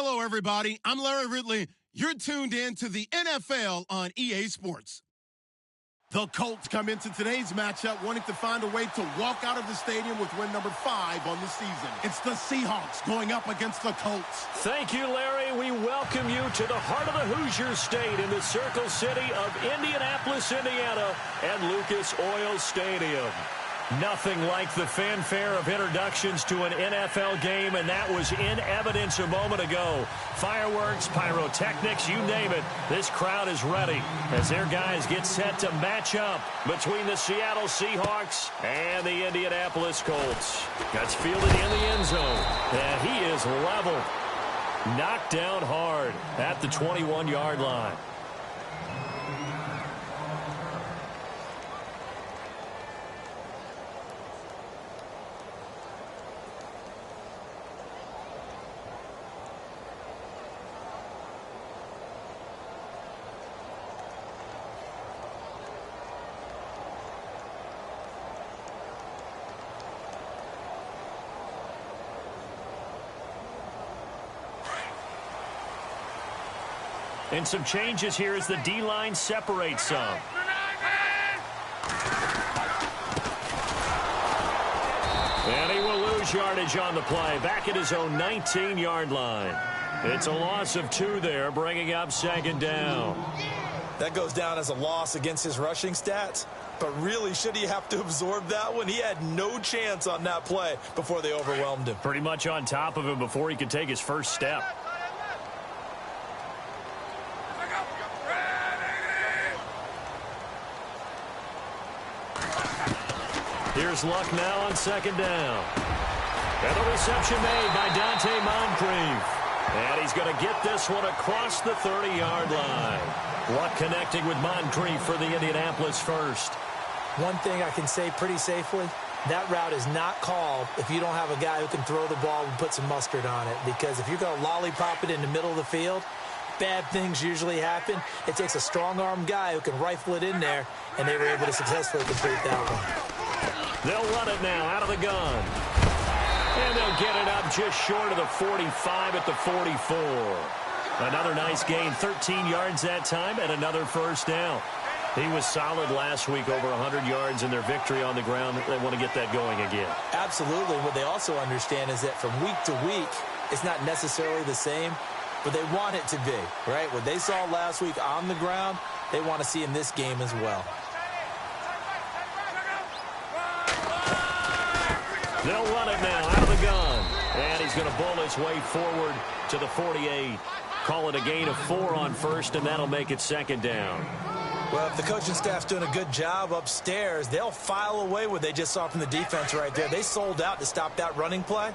Hello, everybody. I'm Larry Ridley. You're tuned in to the NFL on EA Sports. The Colts come into today's matchup wanting to find a way to walk out of the stadium with win number 5 on the season. It's the Seahawks going up against the Colts. Thank you, Larry. We welcome you to the heart of the Hoosier State in the Circle City of Indianapolis, Indiana, and Lucas Oil Stadium. Nothing like the fanfare of introductions to an NFL game, and that was in evidence a moment ago. Fireworks, pyrotechnics, you name it. This crowd is ready as their guys get set to match up between the Seattle Seahawks and the Indianapolis Colts. Gets fielded in the end zone, and he is leveled. Knocked down hard at the 21-yard line. And some changes here as the D-line separates some. And he will lose yardage on the play, back at his own 19-yard line. It's a loss of 2 there, bringing up second down. That goes down as a loss against his rushing stats. But really, should he have to absorb that one? He had no chance on that play before they overwhelmed him. Pretty much on top of him before he could take his first step. Here's Luck now on second down. And the reception made by Dante Moncrief. And he's going to get this one across the 30-yard line. Luck connecting with Moncrief for the Indianapolis first. One thing I can say pretty safely, that route is not called if you don't have a guy who can throw the ball and put some mustard on it. Because if you're going to lollipop it in the middle of the field, bad things usually happen. It takes a strong-arm guy who can rifle it in there, and they were able to successfully complete that one. They'll run it now out of the gun. And they'll get it up just short of the 45 at the 44. Another nice gain, 13 yards that time, and another first down. He was solid last week, over 100 yards in their victory on the ground. They want to get that going again. Absolutely. What they also understand is that from week to week, it's not necessarily the same, but they want it to be, right? What they saw last week on the ground, they want to see in this game as well. They'll run it now out of the gun. And he's going to bowl his way forward to the 48. Call it a gain of 4 on first, and that'll make it second down. Well, if the coaching staff's doing a good job upstairs, they'll file away what they just saw from the defense right there. They sold out to stop that running play.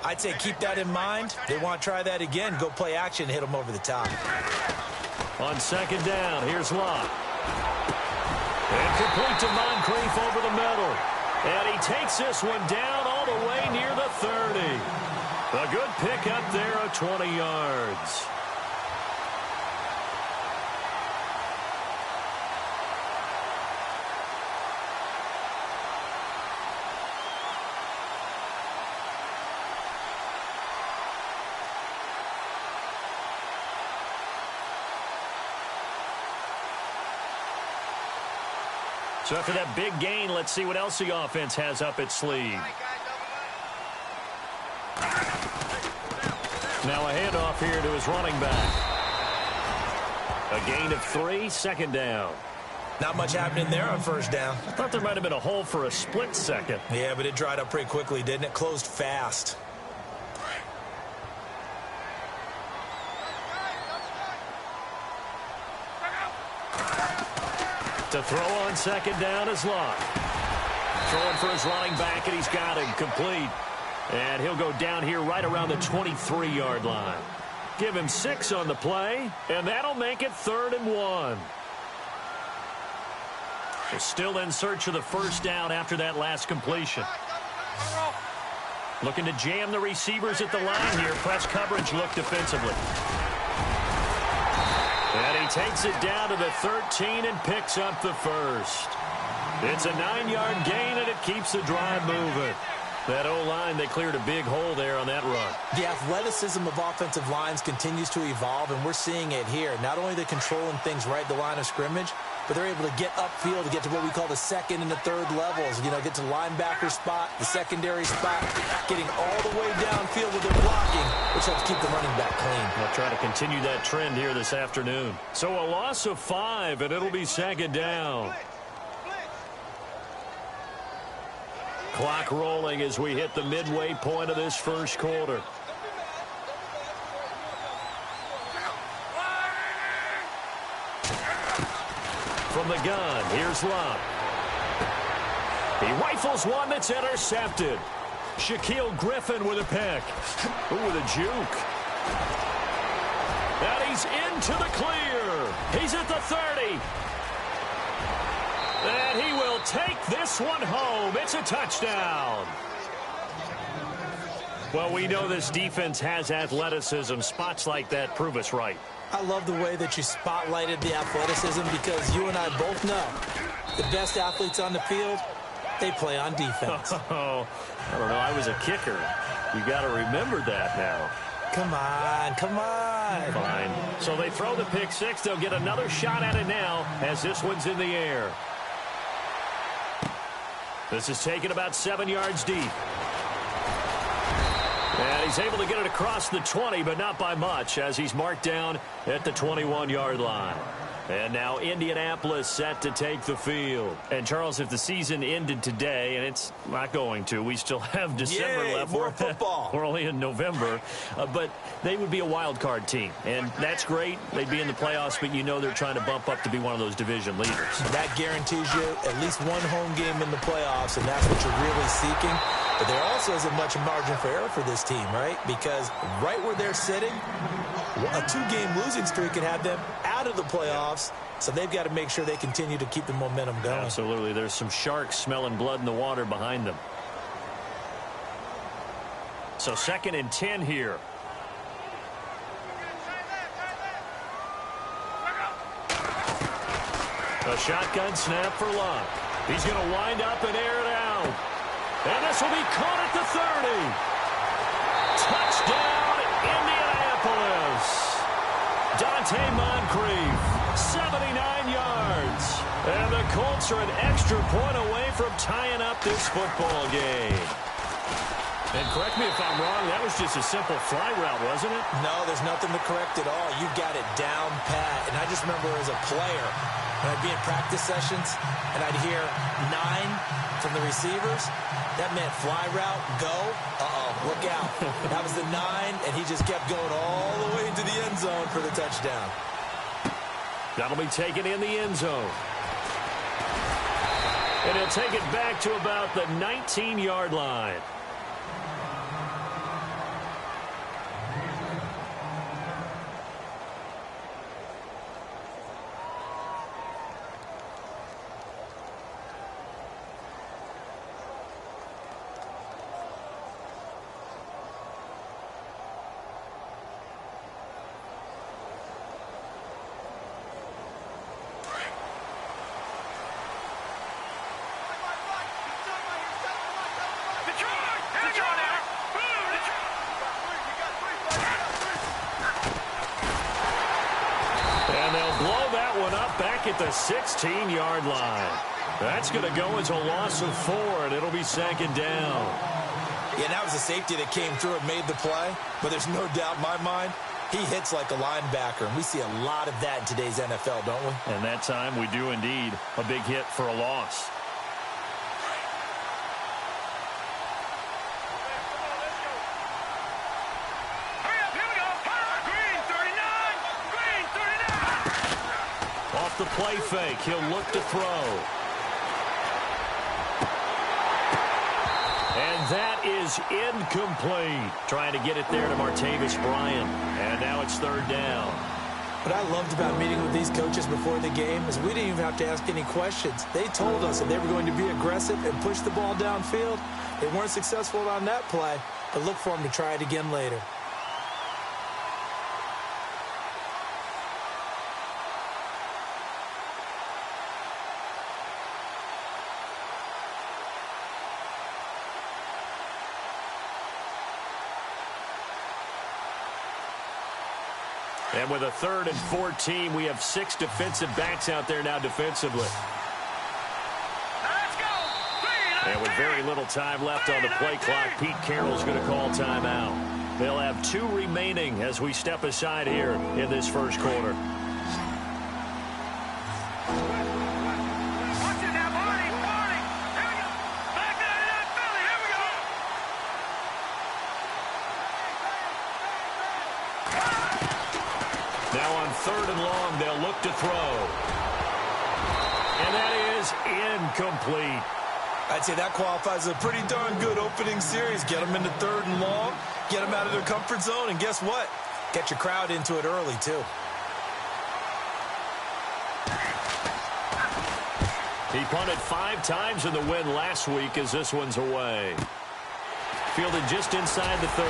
I'd say keep that in mind. They want to try that again, go play action, hit them over the top. On second down, here's Locke. And complete to Moncrief over the middle. And he takes this one down all the way near the 30. A good pick up there of 20 yards. So after that big gain, let's see what else the offense has up its sleeve. Now a handoff here to his running back. A gain of 3, second down. Not much happening there on first down. I thought there might have been a hole for a split second. Yeah, but it dried up pretty quickly, didn't it? Closed fast. To throw on second down is Locke. Throwing for his running back, and he's got him complete. And he'll go down here right around the 23-yard line. Give him 6 on the play, and that'll make it 3rd and 1. They're still in search of the first down after that last completion. Looking to jam the receivers at the line here. Press coverage look defensively. And he takes it down to the 13 and picks up the first. It's a 9-yard gain, and it keeps the drive moving. That O-line, they cleared a big hole there on that run. The athleticism of offensive lines continues to evolve, and we're seeing it here. Not only are they controlling things right at the line of scrimmage, but they're able to get upfield to get to what we call the second and the third levels. You know, get to the linebacker spot, the secondary spot, getting all the way downfield with their blocking, which helps keep the running back clean. They'll try to continue that trend here this afternoon. So a loss of 5, and it'll be second down. Clock rolling as we hit the midway point of this first quarter. From the gun, here's Love. He rifles one that's intercepted. Shaquille Griffin with a pick. Ooh, with a juke. And he's into the clear. He's at the 30. And he will take this one home. It's a touchdown. Well, we know this defense has athleticism. Spots like that prove us right. I love the way that you spotlighted the athleticism because you and I both know the best athletes on the field, they play on defense. Oh, I don't know. I was a kicker. You got to remember that now. Come on, come on. Fine. So they throw the pick six. They'll get another shot at it now as this one's in the air. This is taken about 7 yards deep. And he's able to get it across the 20, but not by much, as he's marked down at the 21-yard line. And now Indianapolis set to take the field. And, Charles, if the season ended today, and it's not going to, we still have December left. More football. We're only in November. But they would be a wild card team. And that's great. They'd be in the playoffs, but you know they're trying to bump up to be one of those division leaders. That guarantees you at least one home game in the playoffs, and that's what you're really seeking. But there also isn't much margin for error for this team, right? Because right where they're sitting, a 2-game losing streak can have them out of the playoffs, so they've got to make sure they continue to keep the momentum going. Absolutely. There's some sharks smelling blood in the water behind them. So 2nd and 10 here. A shotgun snap for Luck. He's going to wind up and air it out. And this will be caught at the 30. Touchdown, Indianapolis. Dante Moncrief, 79 yards. And the Colts are an extra point away from tying up this football game. And correct me if I'm wrong, that was just a simple fly route, wasn't it? No, there's nothing to correct at all. You got it down pat. And I just remember as a player, when I'd be in practice sessions, and I'd hear 9 from the receivers, that meant fly route, go, look out. That was the 9, and he just kept going all the way into the end zone for the touchdown. That'll be taken in the end zone. And he'll take it back to about the 19-yard line. At the 16-yard line. That's going to go as a loss of 4, and it'll be 2nd down. Yeah, that was a safety that came through and made the play, but there's no doubt in my mind, he hits like a linebacker, and we see a lot of that in today's NFL, don't we? And that time we do indeed. A big hit for a loss. The play fake. He'll look to throw. And that is incomplete. Trying to get it there to Martavis Bryant. And now it's 3rd down. What I loved about meeting with these coaches before the game is we didn't even have to ask any questions. They told us that they were going to be aggressive and push the ball downfield. They weren't successful on that play, but look for them to try it again later. And with a 3rd and 14, we have 6 defensive backs out there now defensively. And with very little time left on the play clock, Pete Carroll's going to call timeout. They'll have 2 remaining as we step aside here in this first quarter. Now on 3rd and long, they'll look to throw. And that is incomplete. I'd say that qualifies as a pretty darn good opening series. Get them into 3rd and long, get them out of their comfort zone, and guess what? Get your crowd into it early, too. He punted 5 times in the win last week as this one's away. Fielded just inside the 30.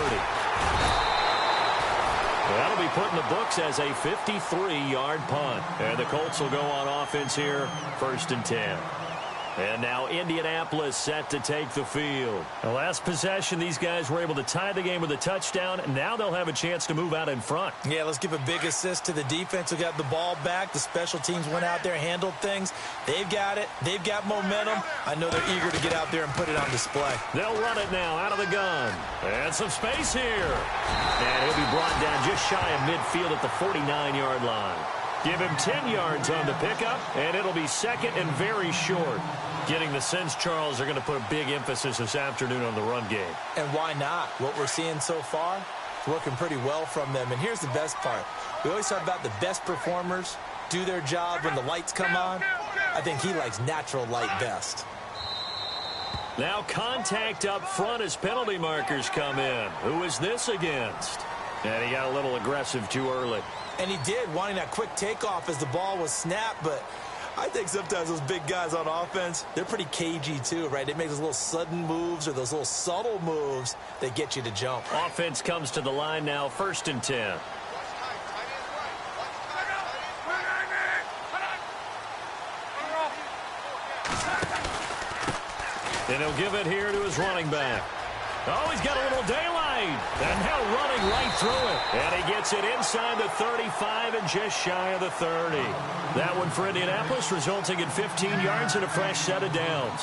That'll be put in the books as a 53-yard punt. And the Colts will go on offense here, 1st and 10. And now Indianapolis set to take the field. The last possession, these guys were able to tie the game with a touchdown. And now they'll have a chance to move out in front. Yeah, let's give a big assist to the defense who got the ball back. The special teams went out there, handled things. They've got it. They've got momentum. I know they're eager to get out there and put it on display. They'll run it now out of the gun. And some space here. And he'll be brought down just shy of midfield at the 49-yard line. Give him 10 yards on the pickup, and it'll be 2nd and very short. Getting the sense, Charles, they're going to put a big emphasis this afternoon on the run game. And why not? What we're seeing so far is working pretty well from them. And here's the best part. We always talk about the best performers do their job when the lights come on. I think he likes natural light best. Now contact up front as penalty markers come in. Who is this against? And he got a little aggressive too early. And he did, wanting that quick takeoff as the ball was snapped, but I think sometimes those big guys on offense, they're pretty cagey too, right? They make those little sudden moves or those little subtle moves that get you to jump. Offense comes to the line now, 1st and 10. And he'll give it here to his running back. Oh, he's got a little daylight. And now running right through it. And he gets it inside the 35 and just shy of the 30. That one for Indianapolis, resulting in 15 yards and a fresh set of downs.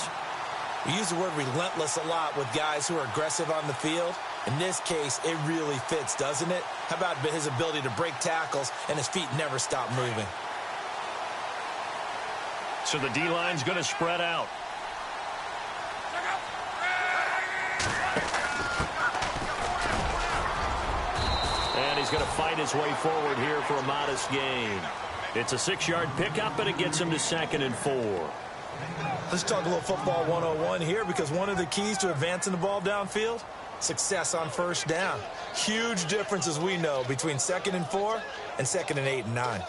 We use the word relentless a lot with guys who are aggressive on the field. In this case, it really fits, doesn't it? How about his ability to break tackles and his feet never stop moving? So the D-line's going to spread out. And he's going to fight his way forward here for a modest gain. It's a 6-yard pickup, and it gets him to 2nd and 4. Let's talk a little football 101 here, because one of the keys to advancing the ball downfield, success on 1st down. Huge difference, as we know, between 2nd and 4 and 2nd and 8 and 9.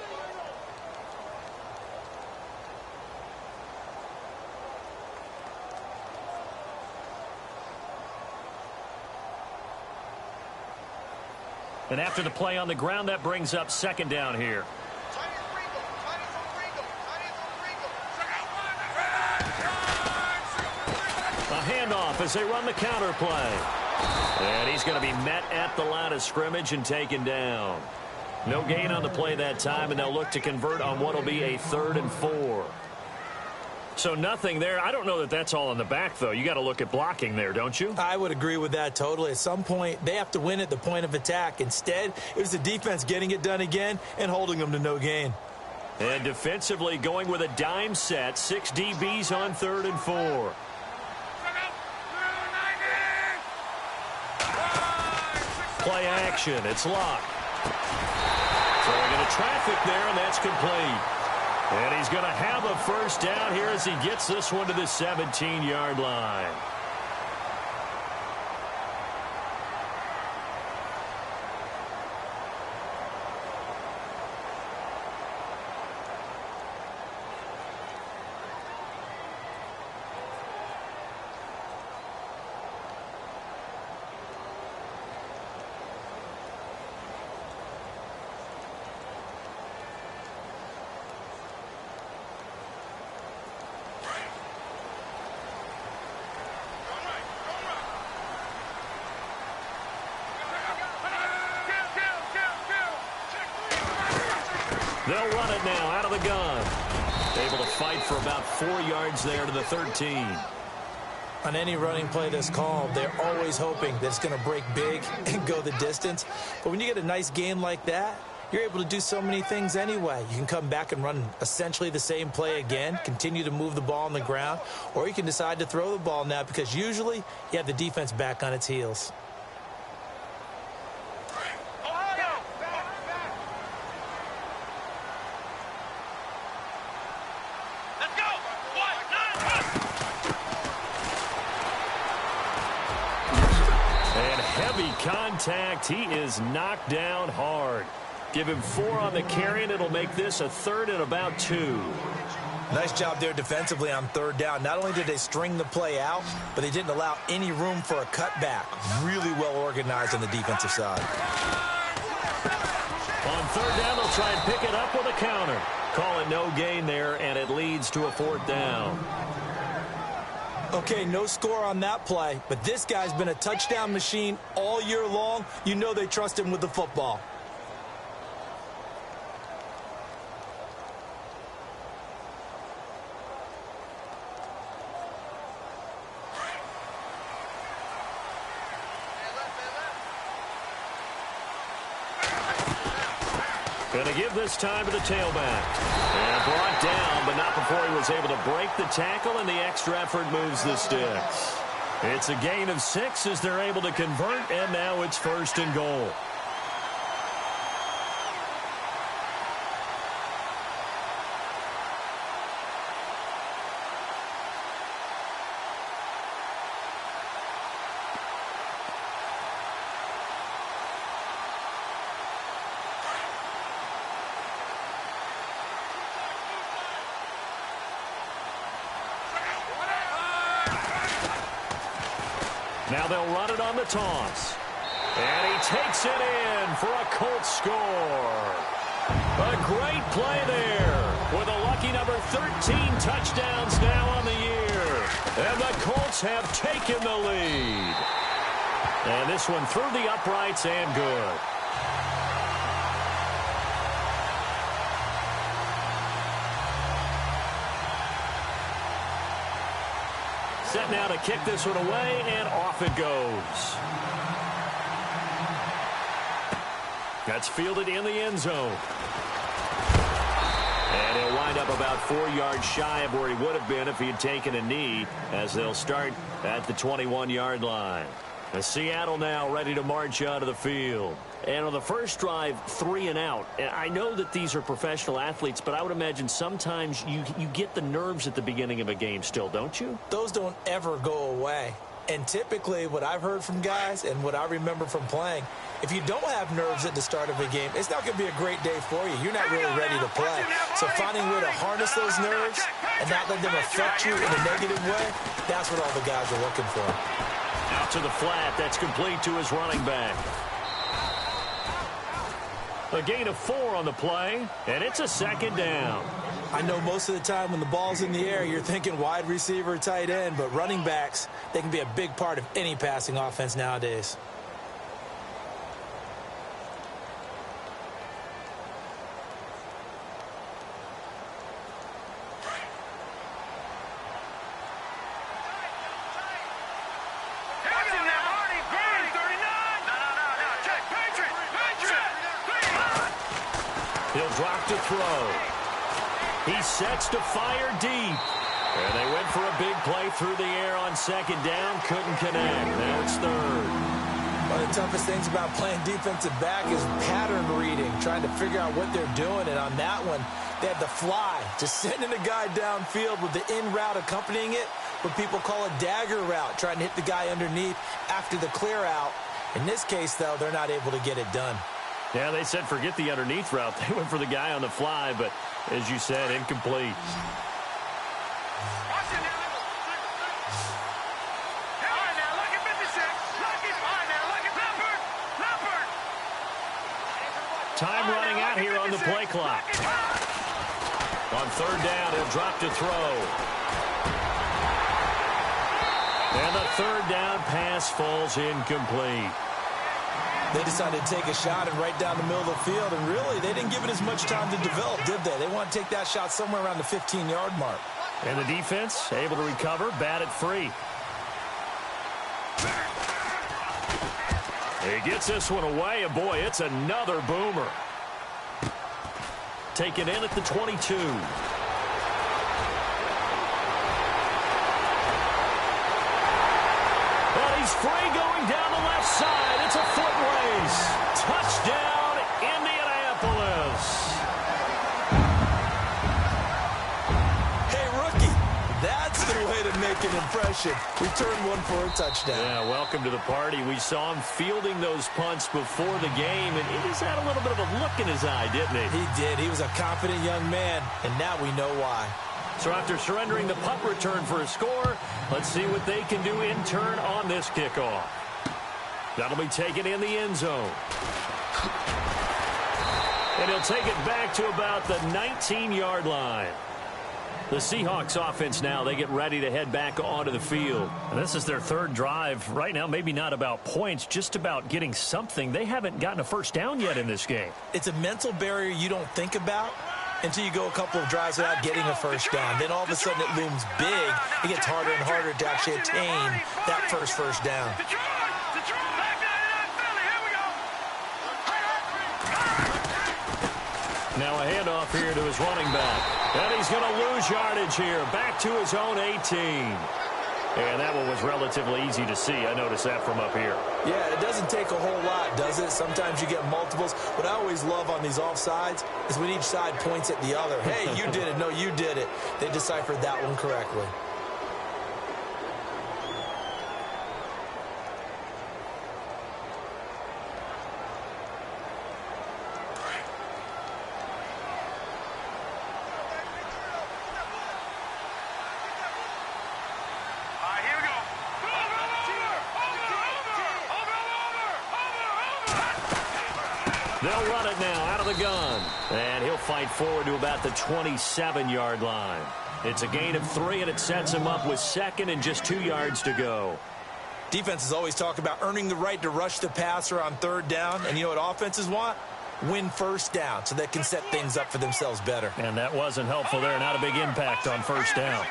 And after the play on the ground, that brings up 2nd down here. A handoff as they run the counter play. And he's going to be met at the line of scrimmage and taken down. No gain on the play that time, and they'll look to convert on what will be a 3rd and 4. So nothing there. I don't know that that's all in the back, though. You got to look at blocking there, don't you? I would agree with that totally. At some point, they have to win at the point of attack. Instead, it was the defense getting it done again and holding them to no gain. And defensively going with a dime set. 6 DBs on 3rd and 4. Play action. It's locked. Throwing into traffic there, and that's complete. And he's going to have a 1st down here as he gets this one to the 17-yard line. They'll run it now out of the gun. Able to fight for about 4 yards there to the 13. On any running play that's called, they're always hoping that it's going to break big and go the distance. But when you get a nice game like that, you're able to do so many things anyway. You can come back and run essentially the same play again, continue to move the ball on the ground, or you can decide to throw the ball now because usually you have the defense back on its heels. Contact. He is knocked down hard. Give him 4 on the carry, and it'll make this a 3rd and about 2. Nice job there defensively on 3rd down. Not only did they string the play out, but they didn't allow any room for a cutback. Really well organized on the defensive side. On 3rd down, they'll try and pick it up with a counter. Call it no gain there, and it leads to a 4th down. Okay, no score on that play, but this guy's been a touchdown machine all year long. You know they trust him with the football. Going to give this time to the tailback. And brought down, but not before he was able to break the tackle, and the extra effort moves the sticks. It's a gain of 6 as they're able to convert, and now it's 1st and goal. Now they'll run it on the toss. And he takes it in for a Colts score. A great play there with a lucky number 13 touchdowns now on the year. And the Colts have taken the lead. And this one through the uprights and good. Set now to kick this one away, and off it goes. That's fielded in the end zone. And he'll wind up about 4 yards shy of where he would have been if he had taken a knee, as they'll start at the 21-yard line. Seattle now ready to march out of the field. And on the first drive, 3 and out. And I know that these are professional athletes, but I would imagine sometimes you get the nerves at the beginning of a game still, don't you? Those don't ever go away. And typically what I've heard from guys and what I remember from playing, if you don't have nerves at the start of a game, it's not going to be a great day for you. You're not really ready to play. So finding a way to harness those nerves and not let them affect you in a negative way, that's what all the guys are looking for. Out to the flat. That's complete to his running back. A gain of 4 on the play, and it's a 2nd down. I know most of the time when the ball's in the air, you're thinking wide receiver, tight end, but running backs, they can be a big part of any passing offense nowadays. He'll drop to throw. He sets to fire deep. And they went for a big play through the air on 2nd down. Couldn't connect. Now it's 3rd. One of the toughest things about playing defensive back is pattern reading, trying to figure out what they're doing. And on that one, they had the fly, just sending a guy downfield with the in route accompanying it, what people call a dagger route, trying to hit the guy underneath after the clear out. In this case, though, they're not able to get it done. Yeah, they said forget the underneath route. They went for the guy on the fly, but as you said, incomplete. Time running out here on the play clock. On 3rd down, he'll drop to throw. And the 3rd down pass falls incomplete. They decided to take a shot and right down the middle of the field, and really, they didn't give it as much time to develop, did they? They want to take that shot somewhere around the 15-yard mark. And the defense able to recover, bat it free. He gets this one away, and boy, it's another boomer. Taken in at the 22. And he's free going down the left side. It's a foot race. Touchdown, Indianapolis. Hey, rookie, that's the way to make an impression. Return one for a touchdown. Yeah, welcome to the party. We saw him fielding those punts before the game, and he just had a little bit of a look in his eye, didn't he? He did. He was a confident young man, and now we know why. So after surrendering the punt return for a score, let's see what they can do in turn on this kickoff. That'll be taken in the end zone. And he'll take it back to about the 19-yard line. The Seahawks offense now, they get ready to head back onto the field. And this is their third drive. Right now, maybe not about points, just about getting something. They haven't gotten a first down yet in this game. It's a mental barrier you don't think about until you go a couple of drives without getting a first down. Then all of a sudden it looms big. It gets harder and harder to actually attain that first down. Now a handoff here to his running back. And he's going to lose yardage here. Back to his own 18. And that one was relatively easy to see. I noticed that from up here. Yeah, it doesn't take a whole lot, does it? Sometimes you get multiples. What I always love on these offsides is when each side points at the other. Hey, you did it. No, you did it. They deciphered that one correctly. They'll run it now out of the gun. And he'll fight forward to about the 27-yard line. It's a gain of 3, and it sets him up with second and just 2 yards to go. Defenses always talk about earning the right to rush the passer on third down. And you know what offenses want? Win first down so they can set things up for themselves better. And that wasn't helpful there. Not a big impact on first down.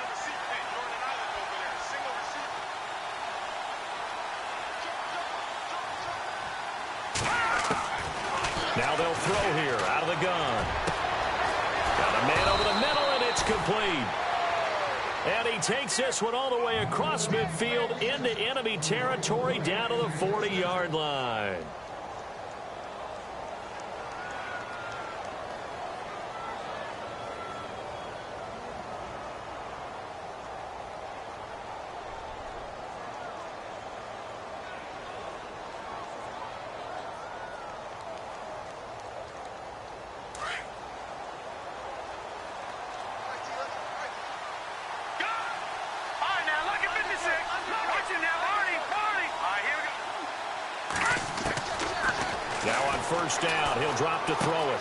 Now they'll throw here out of the gun. Got a man over the middle, and it's complete. And he takes this one all the way across midfield into enemy territory down to the 40-yard line. Now on first down, he'll drop to throw it.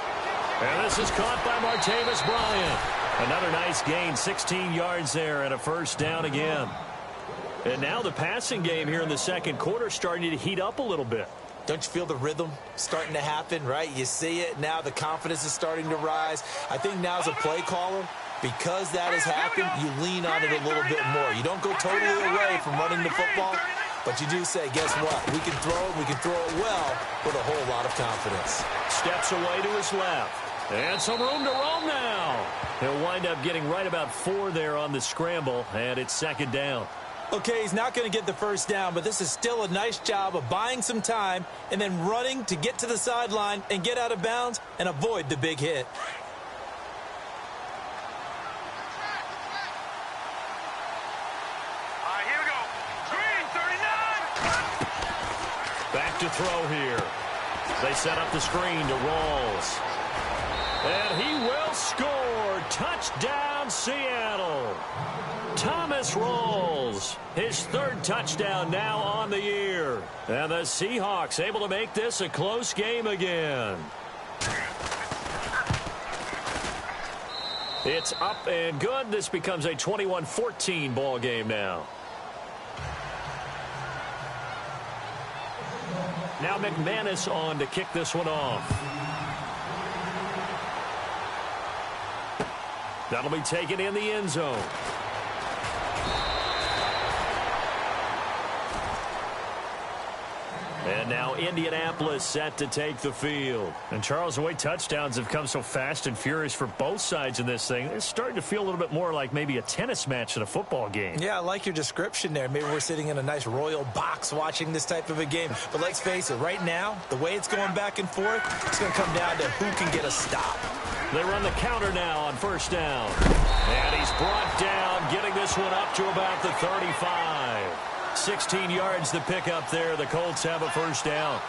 And this is caught by Martavis Bryant. Another nice gain, 16 yards there and a first down again. And now the passing game here in the second quarter starting to heat up a little bit. Don't you feel the rhythm starting to happen, right? You see it now. The confidence is starting to rise. I think now as a play caller, because that has happened, you lean on it a little bit more. You don't go totally away from running the football, but you do say, guess what? We can throw it. We can throw it well with a whole lot of confidence. Steps away to his left. And some room to roam now. He'll wind up getting right about 4 there on the scramble, and it's second down. Okay, he's not going to get the first down, but this is still a nice job of buying some time and then running to get to the sideline and get out of bounds and avoid the big hit. Back to throw here. They set up the screen to Rawls. And he will score. Touchdown, Seattle. Thomas Rawls, his third touchdown now on the year. And the Seahawks able to make this a close game again. It's up and good. This becomes a 21-14 ball game now. Now McManus on to kick this one off. That'll be taken in the end zone. And now Indianapolis set to take the field. And Charles, the way touchdowns have come so fast and furious for both sides in this thing, it's starting to feel a little bit more like maybe a tennis match than a football game. Yeah, I like your description there. Maybe we're sitting in a nice royal box watching this type of a game. But let's face it, right now, the way it's going back and forth, it's going to come down to who can get a stop. They run the counter now on first down. And he's brought down, getting this one up to about the 35. 16 yards to pick up there. The Colts have a first down.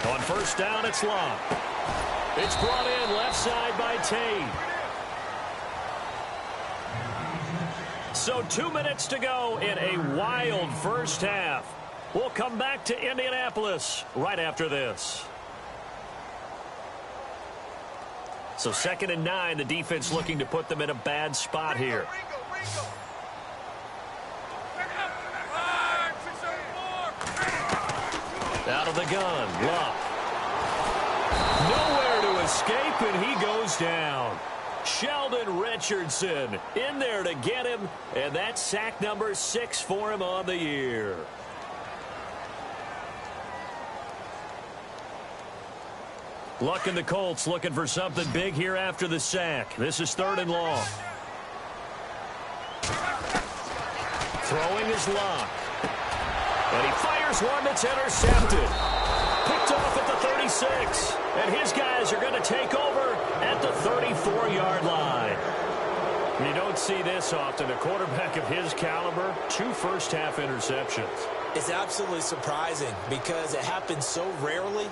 On first down, it's Love. It's brought in left side by Tate. So 2 minutes to go in a wild first half. We'll come back to Indianapolis right after this. So 2nd and 9, the defense looking to put them in a bad spot here. Out of the gun, Luck. Nowhere to escape, and he goes down. Sheldon Richardson in there to get him, and that's sack number 6 for him on the year. Luck and the Colts looking for something big here after the sack. This is 3rd and long. Throwing is Luck. And he fires one that's intercepted. Picked off at the 36. And his guys are going to take over at the 34-yard line. You don't see this often. A quarterback of his caliber, 2 first-half interceptions. It's absolutely surprising because it happens so rarely.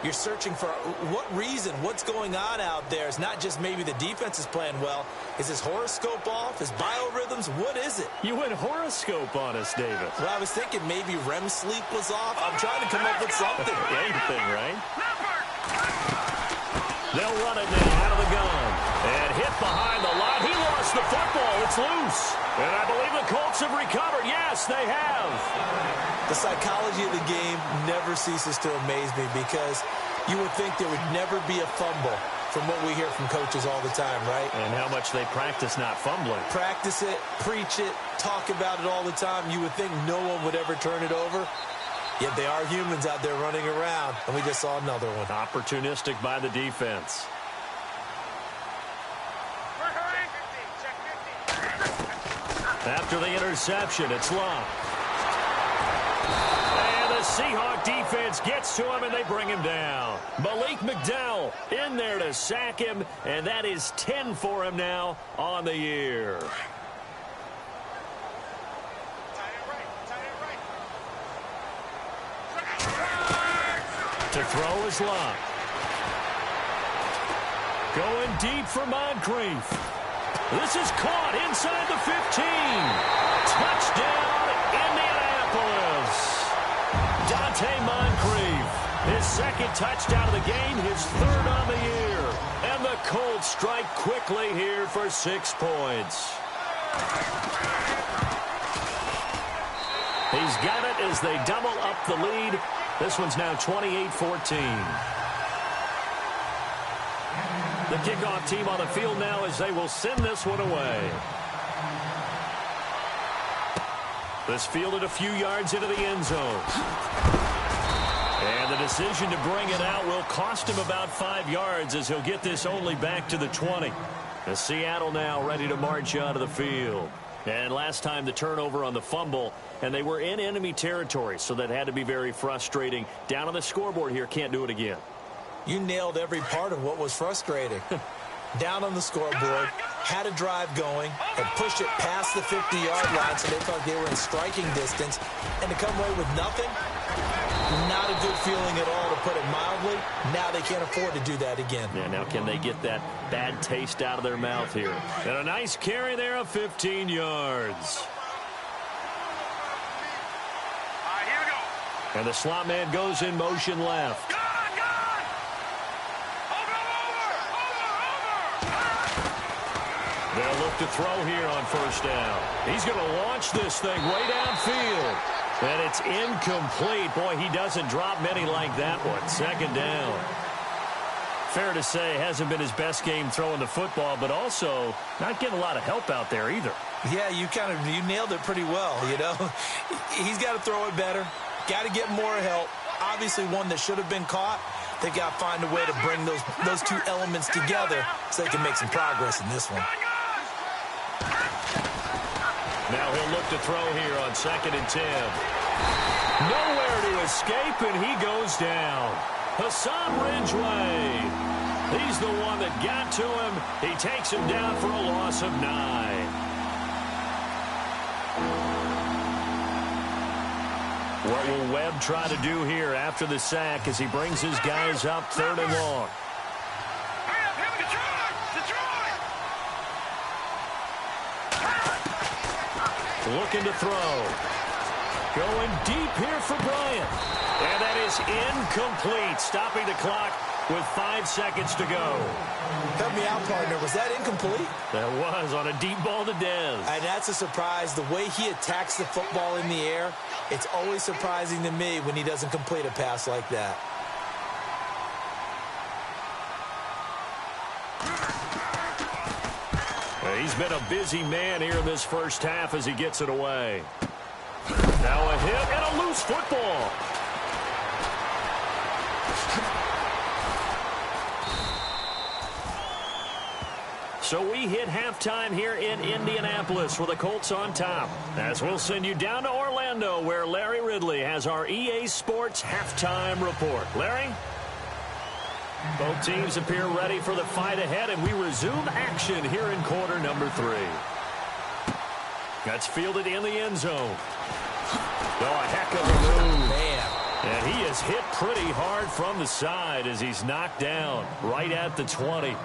You're searching for what reason, what's going on out there. It's not just maybe the defense is playing well. Is his horoscope off? His biorhythms? What is it? You went horoscope on us, David. Well, I was thinking maybe REM sleep was off. I'm trying to come up with something. Anything, right? They'll run it now out of the gun. And hit behind the line. He lost the football. It's loose. And I believe the Colts have recovered. Yes, they have. The psychology of the game never ceases to amaze me because you would think there would never be a fumble from what we hear from coaches all the time, right? And how much they practice not fumbling. Practice it, preach it, talk about it all the time. You would think no one would ever turn it over. Yet they are humans out there running around, and we just saw another one. Opportunistic by the defense. After the interception, it's Love. And the Seahawks defense gets to him, and they bring him down. Malik McDowell in there to sack him, and that is 10 for him now on the year. To throw is Love. Going deep for Moncrief. This is caught inside the 15. Touchdown, Indianapolis. Dante Moncrief, his 2nd touchdown of the game, his 3rd on the year. And the Colts strike quickly here for 6 points. He's got it as they double up the lead. This one's now 28-14. The kickoff team on the field now as they will send this one away. This fielded a few yards into the end zone. And the decision to bring it out will cost him about 5 yards as he'll get this only back to the 20. And Seattle now ready to march out of the field. And last time the turnover on the fumble, and they were in enemy territory, so that had to be very frustrating. Down on the scoreboard here, can't do it again. You nailed every part of what was frustrating. Down on the scoreboard, had a drive going, and pushed it past the 50-yard line so they thought they were in striking distance, and to come away with nothing, not a good feeling at all, to put it mildly. Now they can't afford to do that again. Yeah, now can they get that bad taste out of their mouth here? And a nice carry there of 15 yards. And the slot man goes in motion left. They'll look to throw here on first down. He's going to launch this thing way downfield. And it's incomplete. Boy, he doesn't drop many like that one. Second down. Fair to say, hasn't been his best game throwing the football, but also not getting a lot of help out there either. Yeah, you nailed it pretty well, you know. He's got to throw it better. Got to get more help. Obviously one that should have been caught. They got to find a way to bring those two elements together so they can make some progress in this one. Now he'll look to throw here on 2nd and 10. Nowhere to escape, and he goes down. Hassan Ridgeway. He's the one that got to him. He takes him down for a loss of 9. What will Webb try to do here after the sack as he brings his guys up 3rd and long? Looking to throw. Going deep here for Bryant. And that is incomplete. Stopping the clock with 5 seconds to go. Help me out, partner. Was that incomplete? That was on a deep ball to Dez. And that's a surprise. The way he attacks the football in the air, it's always surprising to me when he doesn't complete a pass like that. He's been a busy man here in this first half as he gets it away. Now a hit and a loose football. So we hit halftime here in Indianapolis with the Colts on top. As we'll send you down to Orlando where Larry Ridley has our EA Sports halftime report. Larry? Both teams appear ready for the fight ahead, and we resume action here in quarter number 3. That's fielded in the end zone. Oh, a heck of a move. Man. And he is hit pretty hard from the side as he's knocked down right at the 20.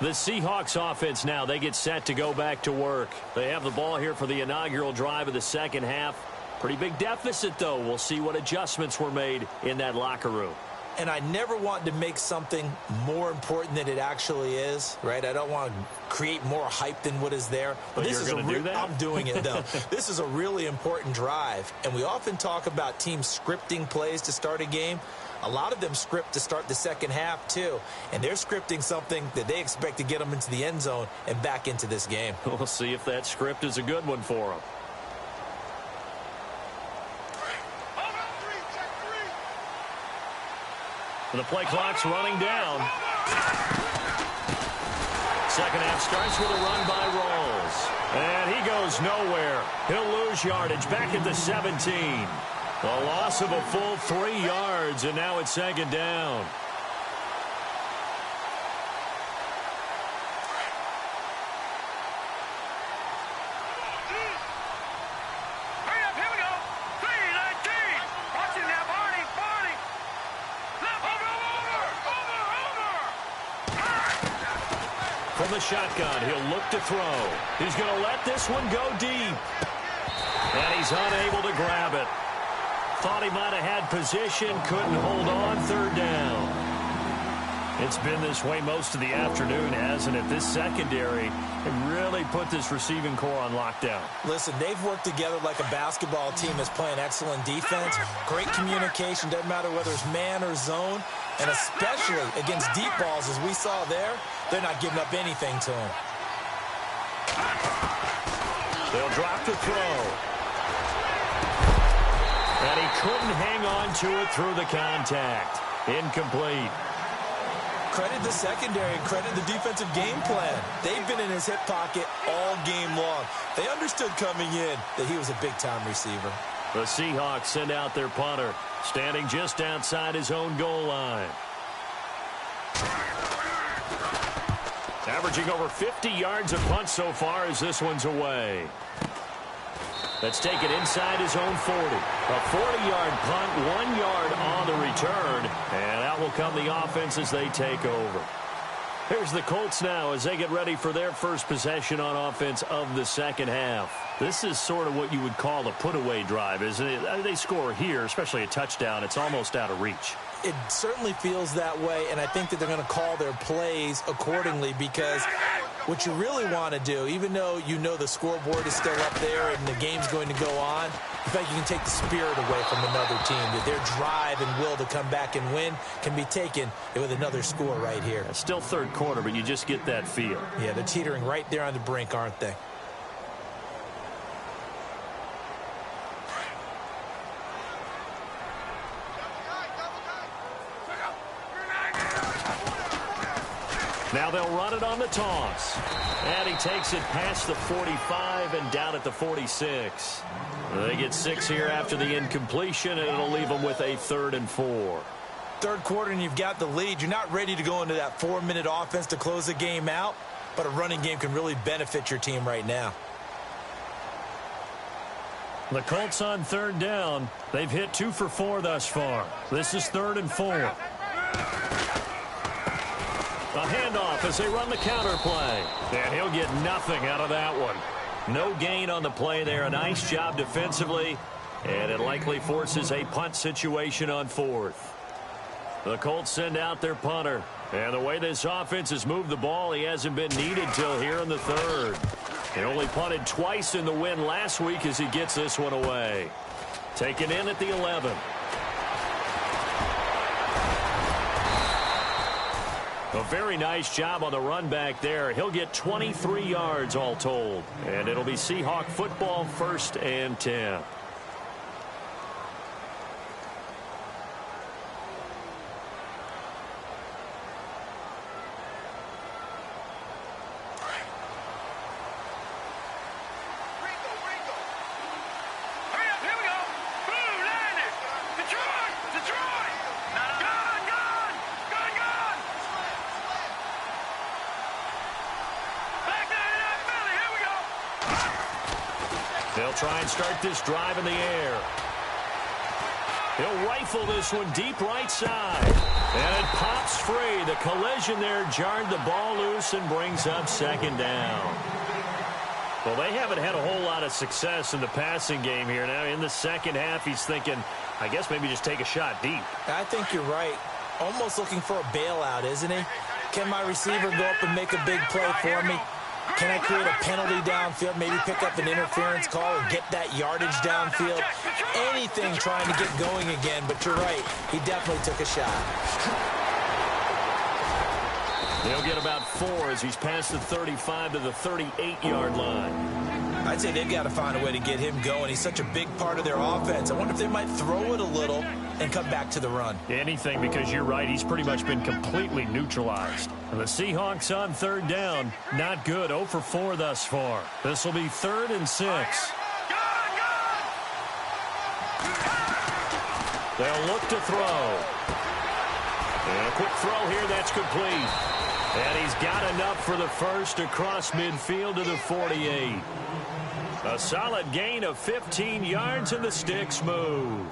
The Seahawks offense now, they get set to go back to work. They have the ball here for the inaugural drive of the second half. Pretty big deficit, though. We'll see what adjustments were made in that locker room. And I never want to make something more important than it actually is, right? I don't want to create more hype than what is there. But this is going to do that? I'm doing it, though. This is a really important drive. And we often talk about teams scripting plays to start a game. A lot of them script to start the second half, too. And they're scripting something that they expect to get them into the end zone and back into this game. We'll see if that script is a good one for them. The play clock's running down. Second half starts with a run by Rawls. And he goes nowhere. He'll lose yardage back at the 17. A loss of a full 3 yards, and now it's second down. From the shotgun, he'll look to throw. He's going to let this one go deep. And he's unable to grab it. Thought he might have had position, couldn't hold on, third down. It's been this way most of the afternoon, hasn't it? This secondary really put this receiving core on lockdown. Listen, they've worked together like a basketball team that's playing excellent defense. Great communication, doesn't matter whether it's man or zone. And especially against deep balls, as we saw there, they're not giving up anything to him. They'll drop the throw. And he couldn't hang on to it through the contact. Incomplete. Credit the secondary and credit the defensive game plan. They've been in his hip pocket all game long. They understood coming in that he was a big-time receiver. The Seahawks send out their punter, standing just outside his own goal line. Averaging over 50 yards a punt so far as this one's away. Let's take it inside his own 40. A 40-yard punt, 1 yard on the return. And out will come the offense as they take over. Here's the Colts now as they get ready for their first possession on offense of the second half. This is sort of what you would call a put-away drive, isn't it? They score here, especially a touchdown. It's almost out of reach. It certainly feels that way, and I think that they're going to call their plays accordingly, because what you really want to do, even though you know the scoreboard is still up there and the game's going to go on, in fact, you can take the spirit away from another team. That their drive and will to come back and win can be taken with another score right here. It's still third quarter, but you just get that feel. Yeah, they're teetering right there on the brink, aren't they? Now they'll run it on the toss. And he takes it past the 45 and down at the 46. They get 6 here after the incompletion, and it'll leave them with a 3rd and 4. Third quarter and you've got the lead. You're not ready to go into that 4-minute offense to close the game out, but a running game can really benefit your team right now. The Colts on 3rd down. They've hit 2 for 4 thus far. This is 3rd and 4. A handoff as they run the counter play. And he'll get nothing out of that one. No gain on the play there. A nice job defensively. And it likely forces a punt situation on 4th. The Colts send out their punter. And the way this offense has moved the ball, he hasn't been needed till here in the 3rd. He only punted twice in the win last week as he gets this one away. Taken in at the 11. A very nice job on the run back there. He'll get 23 yards all told. And it'll be Seahawk football, 1st and 10. They'll try and start this drive in the air. He'll rifle this one deep right side. And it pops free. The collision there jarred the ball loose and brings up 2nd down. Well, they haven't had a whole lot of success in the passing game here. Now, in the second half, he's thinking, I guess maybe just take a shot deep. I think you're right. Almost looking for a bailout, isn't he? Can my receiver go up and make a big play for me? Can I create a penalty downfield, maybe pick up an interference call and get that yardage downfield? Anything trying to get going again, but you're right. He definitely took a shot. They'll get about 4 as he's past the 35 to the 38-yard line. I'd say they've got to find a way to get him going. He's such a big part of their offense. I wonder if they might throw it a little and come back to the run. Anything, because you're right. He's pretty much been completely neutralized. And the Seahawks on 3rd down. Not good. 0 for 4 thus far. This will be 3rd and 6. They'll look to throw. And a quick throw here. That's complete. And he's got enough for the first across midfield to the 48. A solid gain of 15 yards and the sticks move.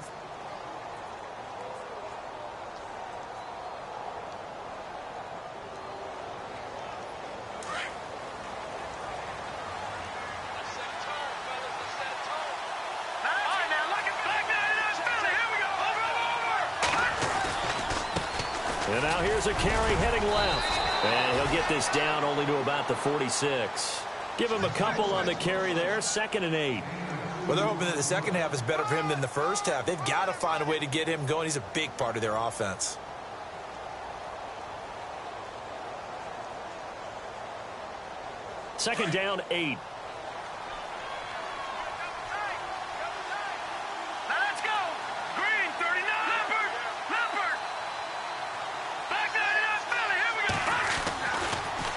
And now here's a carry heading left. And he'll get this down only to about the 46. Give him a couple on the carry there. 2nd and 8. Well, they're hoping that the second half is better for him than the first half. They've got to find a way to get him going. He's a big part of their offense. Second down, 8.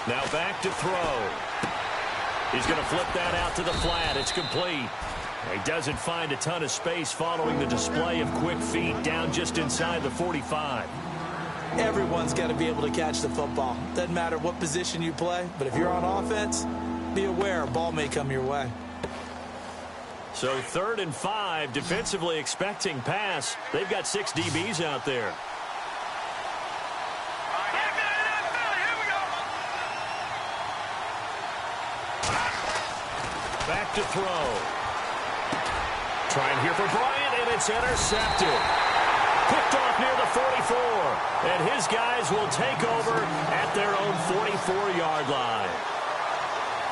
Now back to throw. He's going to flip that out to the flat. It's complete. He doesn't find a ton of space following the display of quick feet down just inside the 45. Everyone's got to be able to catch the football. Doesn't matter what position you play, but if you're on offense, be aware a ball may come your way. So 3rd and 5, defensively expecting pass. They've got 6 DBs out there. back to throw. Trying here for Bryant, and it's intercepted. Picked off near the 44, and his guys will take over at their own 44-yard line.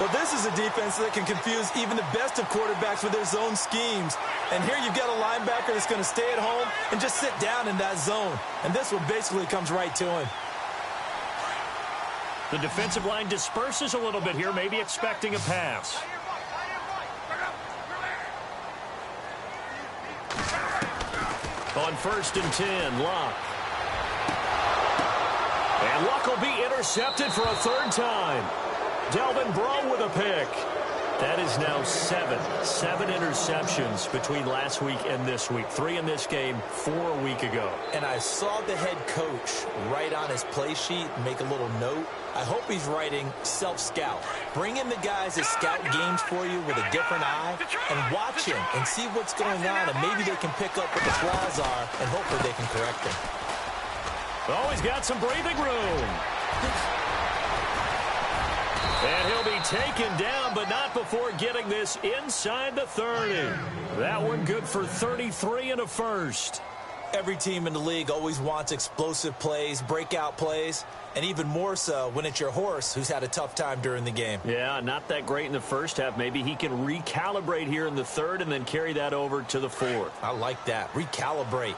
Well, this is a defense that can confuse even the best of quarterbacks with their zone schemes. And here you've got a linebacker that's going to stay at home and just sit down in that zone. And this one basically comes right to him. The defensive line disperses a little bit here, maybe expecting a pass. On 1st and 10, Luck. And Luck will be intercepted for a 3rd time. Delvin Breaux with a pick. That is now 7 interceptions between last week and this week. 3 in this game, 4 a week ago. And I saw the head coach write on his play sheet and make a little note. I hope he's writing self-scout. Bring in the guys that scout games for you with a different eye and watch him and see what's going on, and maybe they can pick up what the flaws are and hopefully they can correct them. Oh, he's got some breathing room. And he'll be taken down, but not before getting this inside the 30. That one good for 33 and a first. Every team in the league always wants explosive plays, breakout plays, and even more so when it's your horse who's had a tough time during the game. Yeah, not that great in the first half. Maybe he can recalibrate here in the 3rd and then carry that over to the 4th. I like that. Recalibrate.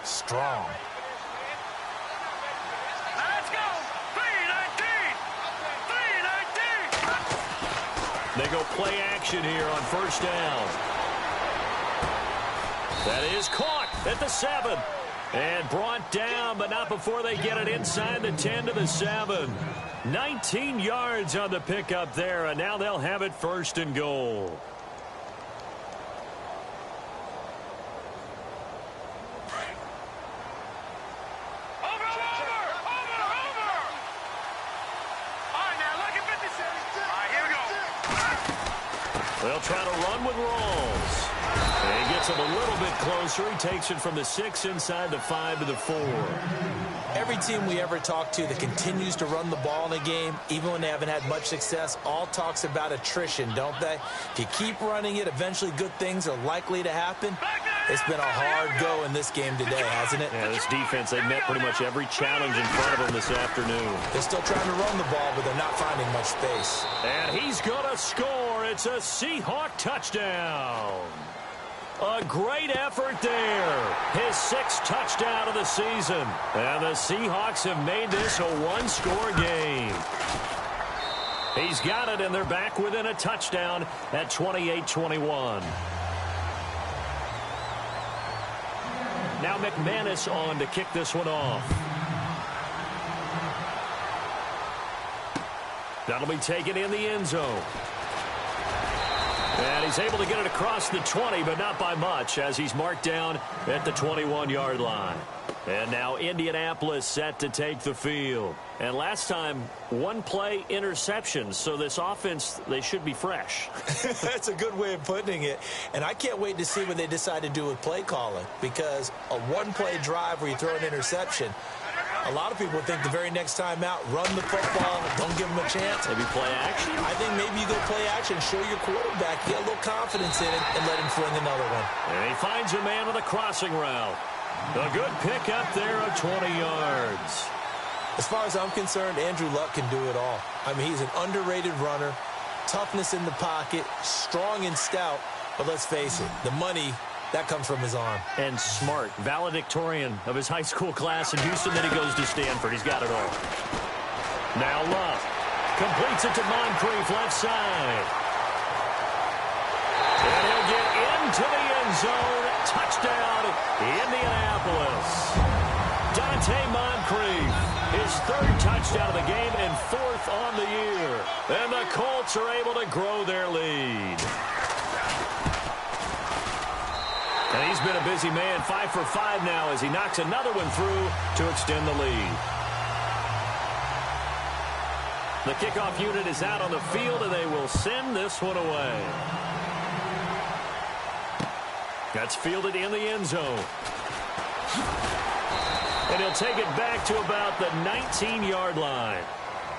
Strong. Let's go. 319. 319. They go play action here on 1st down. That is caught at the 7. And brought down, but not before they get it inside the 10 to the 7. 19 yards on the pickup there, and now they'll have it 1st and goal. They'll try to run with Rawls. And he gets him a little bit closer. He takes it from the 6 inside the 5 to the 4. Every team we ever talk to that continues to run the ball in a game, even when they haven't had much success, all talks about attrition, don't they? If you keep running it, eventually good things are likely to happen. It's been a hard go in this game today, hasn't it? Yeah, this defense, they've met pretty much every challenge in front of them this afternoon. They're still trying to run the ball, but they're not finding much space. And he's going to score. It's a Seahawk touchdown. A great effort there. His 6th touchdown of the season. And the Seahawks have made this a one-score game. He's got it, and they're back within a touchdown at 28-21. Now McManus on to kick this one off. That'll be taken in the end zone. And he's able to get it across the 20, but not by much, as he's marked down at the 21-yard line. And now Indianapolis set to take the field. And last time, 1-play interception. So this offense, they should be fresh. That's a good way of putting it. And I can't wait to see what they decide to do with play calling. Because a 1-play drive where you throw an interception, a lot of people think the very next time out, run the football, don't give them a chance. Maybe play action? I think maybe you go play action, show your quarterback, get a little confidence in it, and let him fling another one. And he finds a man with a crossing route. A good pick up there of 20 yards. As far as I'm concerned, Andrew Luck can do it all. I mean, he's an underrated runner, toughness in the pocket, strong and stout, but let's face it, the money, that comes from his arm. And smart, valedictorian of his high school class in Houston. Then he goes to Stanford. He's got it all. Now Luck completes it to Moncrief, left side. And he'll get into the end zone. Touchdown, Indianapolis. Dante Moncrief, his 3rd touchdown of the game and 4th on the year. And the Colts are able to grow their lead. And he's been a busy man, 5 for 5 now as he knocks another one through to extend the lead. The kickoff unit is out on the field, and they will send this one away. That's fielded in the end zone. And he'll take it back to about the 19-yard line.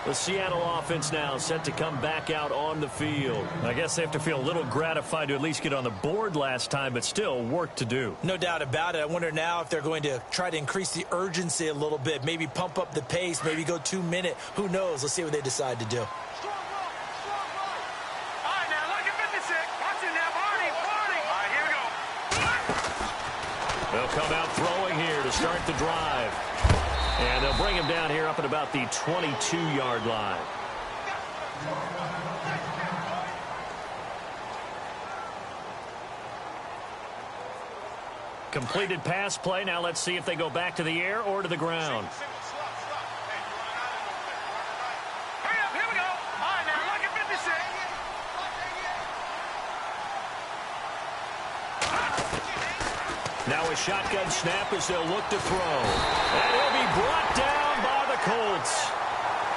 The Seattle offense now set to come back out on the field. I guess they have to feel a little gratified to at least get on the board last time, but still work to do. No doubt about it. I wonder now if they're going to try to increase the urgency a little bit, maybe pump up the pace, maybe go 2 minute. Who knows? Let's see what they decide to do. They'll come out throwing here to start the drive. And they'll bring him down here up at about the 22-yard line. Completed pass play. Now let's see if they go back to the air or to the ground. Now a shotgun snap as they'll look to throw. And he'll be brought down by the Colts.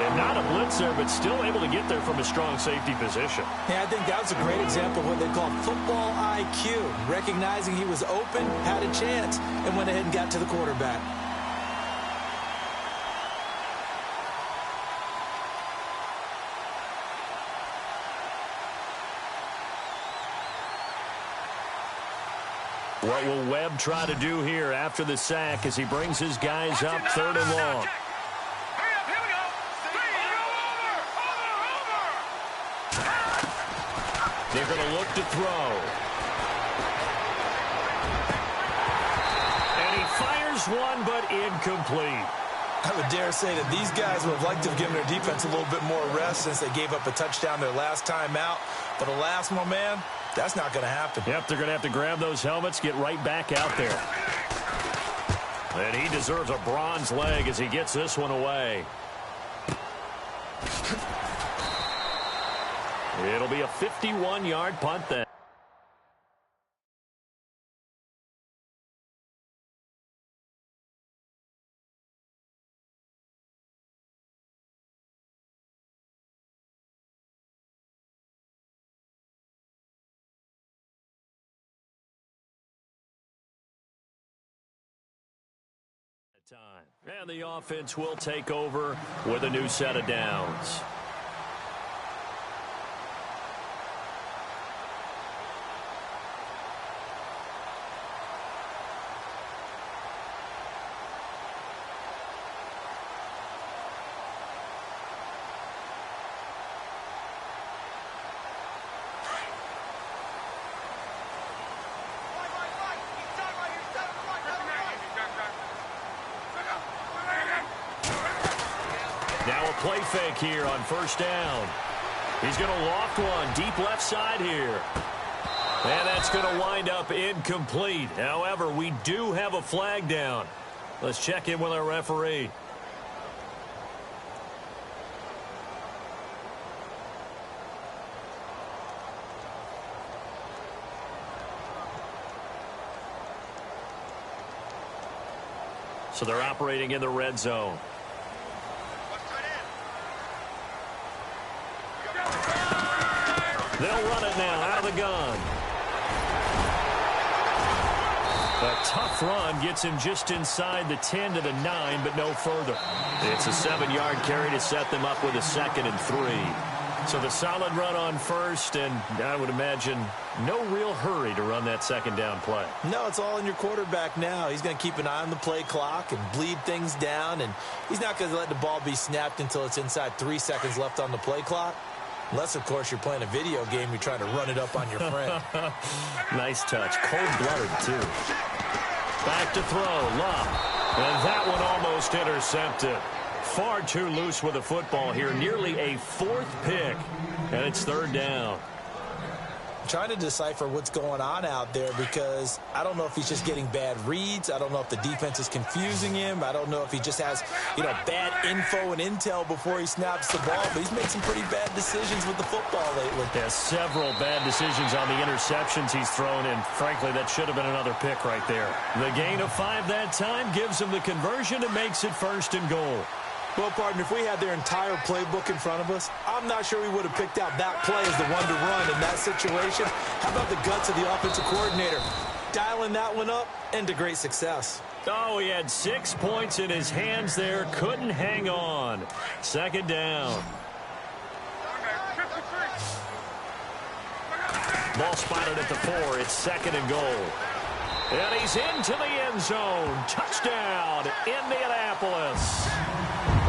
And not a blitzer, but still able to get there from a strong safety position. Yeah, I think that was a great example of what they call football IQ. Recognizing he was open, had a chance, and went ahead and got to the quarterback. What will Webb try to do here after the sack as he brings his guys up 3rd and long? They're going to look to throw. And he fires one, but incomplete. I would dare say that these guys would have liked to have given their defense a little bit more rest since they gave up a touchdown their last time out. But alas, my man, that's not going to happen. Yep, they're going to have to grab those helmets, get right back out there. And he deserves a bronze leg as he gets this one away. It'll be a 51-yard punt then. And the offense will take over with a new set of downs. Now a play fake here on 1st down. He's going to loft one deep left side here. And that's going to wind up incomplete. However, we do have a flag down. Let's check in with our referee. So they're operating in the red zone. They'll run it now out of the gun. A tough run gets him just inside the 10 to the 9, but no further. It's a 7-yard carry to set them up with a 2nd and 3. So the solid run on 1st, and I would imagine no real hurry to run that 2nd down play. No, it's all in your quarterback now. He's going to keep an eye on the play clock and bleed things down, and he's not going to let the ball be snapped until it's inside 3 seconds left on the play clock. Unless, of course, you're playing a video game, you're trying to run it up on your friend. Nice touch. Cold-blooded, too. Back to throw. Love. And that one almost intercepted. Far too loose with the football here. Nearly a 4th pick. And it's 3rd down. I'm trying to decipher what's going on out there because I don't know if he's just getting bad reads. I don't know if the defense is confusing him. I don't know if he just has, bad info and intel before he snaps the ball. But he's made some pretty bad decisions with the football lately. Yeah, several bad decisions on the interceptions he's thrown, and frankly, that should have been another pick right there. The gain of 5 that time gives him the conversion and makes it 1st and goal. Well, partner, if we had their entire playbook in front of us, I'm not sure we would have picked out that play as the one to run in that situation. How about the guts of the offensive coordinator? dialing that one up into great success. Oh, he had 6 points in his hands there. Couldn't hang on. Second down. Ball spotted at the 4. It's second and goal. And he's into the end zone. Touchdown, Indianapolis.